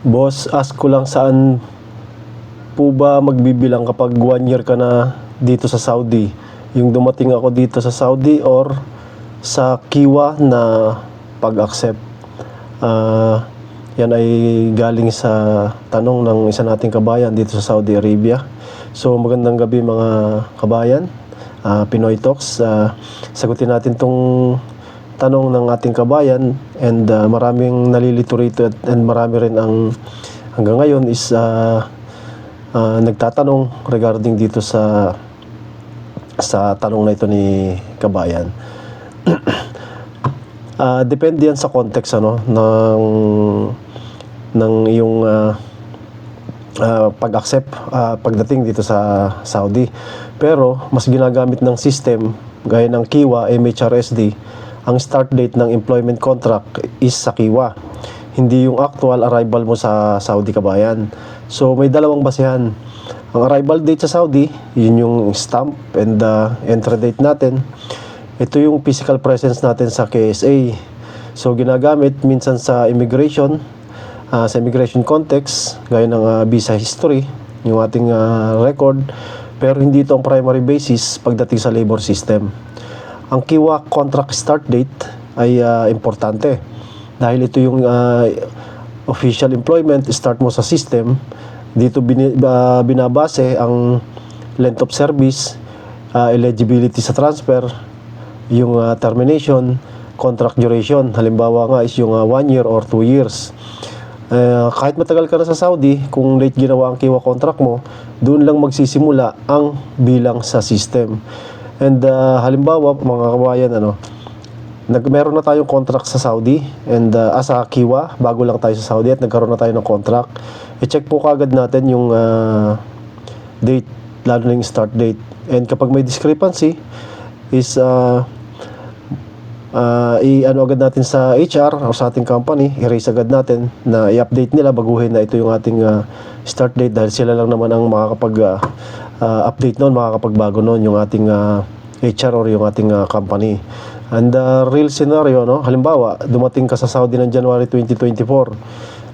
Boss, ask ko lang, saan po ba magbibilang kapag 1 year ka na dito sa Saudi? Yung dumating ako dito sa Saudi or sa Kiwa na pag-accept? Yan ay galing sa tanong ng isa nating kabayan dito sa Saudi Arabia. So magandang gabi mga kabayan, Pinoy Talks. Sagutin natin tong tanong ng ating kabayan, and maraming nalilito rito and marami rin ang hanggang ngayon is nagtatanong regarding dito sa tanong na ito ni kabayan. Depende yan sa context ng iyong pag-accept pagdating dito sa Saudi. Pero mas ginagamit ng system gaya ng Kiwa, MHRSD, ang start date ng employment contract is sa Kiwa, hindi yung actual arrival mo sa Saudi, kabayan. So may dalawang basehan. Ang arrival date sa Saudi, yun yung stamp and entry date natin. Ito yung physical presence natin sa KSA. So ginagamit minsan sa immigration, sa immigration context, gaya ng visa history, yung ating record. Pero hindi ito ang primary basis pagdating sa labor system. Ang Kiwa contract start date ay importante dahil ito yung official employment start mo sa system. Dito binabase ang length of service, eligibility sa transfer, yung termination, contract duration. Halimbawa nga is yung 1 year or 2 years. Kahit matagal ka na sa Saudi, kung late ginawa ang Kiwa contract mo, doon lang magsisimula ang bilang sa system. And halimbawa mga kabayan, meron na tayong contract sa Saudi and sa Kiwa, bago lang tayo sa Saudi at nagkaroon na tayo ng contract, i-check po kagad natin yung date, lalo na yung start date. And kapag may discrepancy is agad natin sa HR o sa ating company, i-raise agad natin na i-update nila, baguhin na ito yung ating start date, dahil sila lang naman ang makakapag update noon, makakapagbago noon, yung ating HR or yung ating company. And real scenario, halimbawa dumating ka sa Saudi ng January 2024,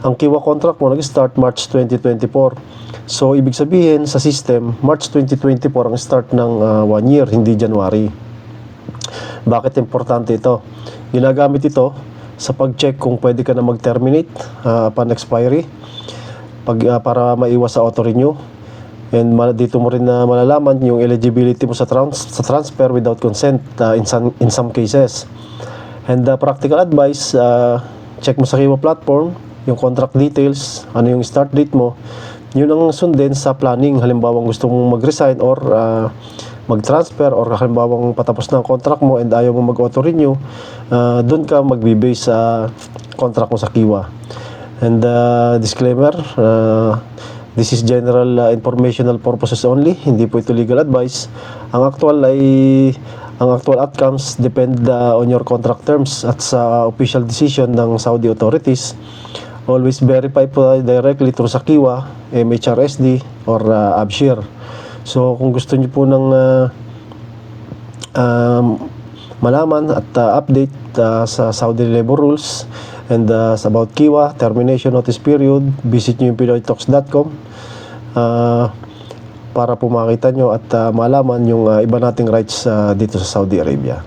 ang Kiwa contract mo nag-start March 2024. So ibig sabihin sa system, March 2024 ang start ng 1 year, hindi January. Bakit importante ito? Ginagamit ito sa pag-check kung pwede ka na mag-terminate upon expiry, para maiwas sa auto-renew. And dito mo rin na malalaman yung eligibility mo sa transfer without consent in some cases. And practical advice, check mo sa Kiwa platform yung contract details, ano yung start date mo. Yun ang sundin sa planning. Halimbawa gusto mong mag-resign or mag-transfer, or halimbawa patapos na ang contract mo and ayaw mo mag-auto-renew, doon ka magbe-base sa contract mo sa Kiwa. And disclaimer, this is general informational purposes only, hindi po ito legal advice. Ang actual outcomes depend on your contract terms at sa official decision ng Saudi authorities. Always verify po directly through sa Kiwa, MHRSD or Abshir. So kung gusto niyo po ng malaman at update sa Saudi labor rules and about Kiwa, termination notice period, visit nyo yung pinoytalks.com para po makita nyo at malaman yung iba nating rights dito sa Saudi Arabia.